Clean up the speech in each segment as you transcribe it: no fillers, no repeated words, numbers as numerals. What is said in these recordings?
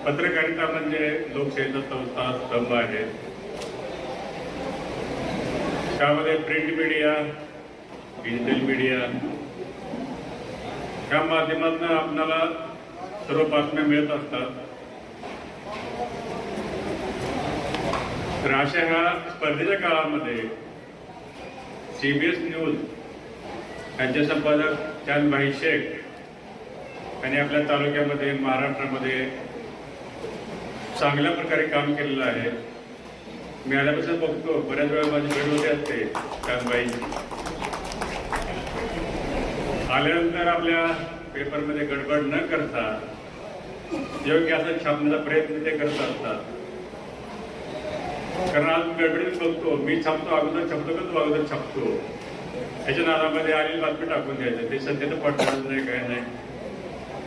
पत्रकारिता म्हणजे लोकशाहीचा चौथा स्तंभ आहे. त्यामध्ये प्रिंट मीडिया, डिजिटल मीडिया या माध्यमातून आपल्याला सर्व बातम्या मिळत असतात. तर अशा ह्या स्पर्धेच्या काळामध्ये CBS न्यूज यांचे संपादक चांदभाई शेख यांनी आपल्या तालुक्यामध्ये महाराष्ट्रामध्ये चांगल्या प्रकारे काम केलेलं आहे. मी आल्यापासून बघतो, बऱ्याच वेळा माझी भेट होते असते चांदभाईची. आल्यानंतर आपल्या पेपरमध्ये गडबड न करता योग्य असं छापण्याचा प्रयत्न ते करत असतात. कारण आज गडबडीत बघतो, मी छापतो अगोदर छापतो का तू अगोदर छापतो, ह्याच्या नादामध्ये आलेली बातमी टाकून द्यायचं. ते सध्या पडताळच नाही, काय नाही,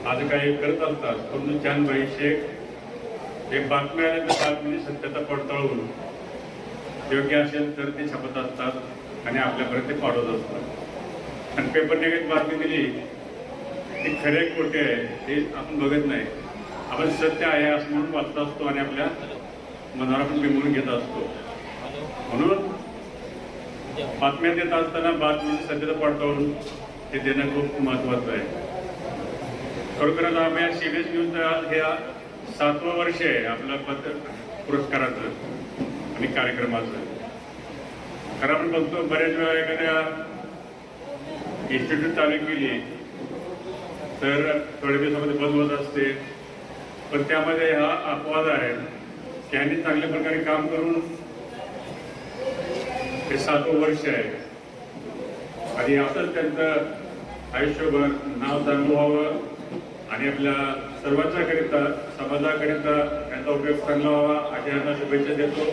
आज काही करत असतात. परंतु चांदभाई शेख एक बातमी आल्यानंतर बातमीची सत्यता पडताळून योग्य असेल तर ते छापत असतात आणि आपल्यापर्यंत ते पाठवत असतात. आणि पेपरने काही बातमी दिली ती खरे खोटे आहे ते आपण बघत नाही, आपण सत्य आहे असं म्हणून वाचत असतो आणि आपल्या मनावर आपण बिंबवून घेत असतो. म्हणून बातम्या देत असताना बातमीची सत्यता पडताळून ते देणं खूप महत्वाचं आहे. खरोखरच आम्ही CBS न्यूजचं हे 7वं वर्ष आहे आपलं पत्र पुरस्काराचं आणि कार्यक्रमाचं. कारण आपण बघतो बऱ्याच वेळा एखाद्या इन्स्टिट्यूट चालू केली तर थोड्या दिवसामध्ये बंद होत असते. पण त्यामध्ये हा अपवाद आहे की ह्यांनी चांगल्या प्रकारे काम करून हे 7वं वर्ष आहे आणि असंच त्यांचं आयुष्यभर नाव चांगलं व्हावं आणि आपल्या सर्वांच्या करिता समाजाकरिता यांचा उपयोग चांगला व्हावा अशी यांना शुभेच्छा देतो.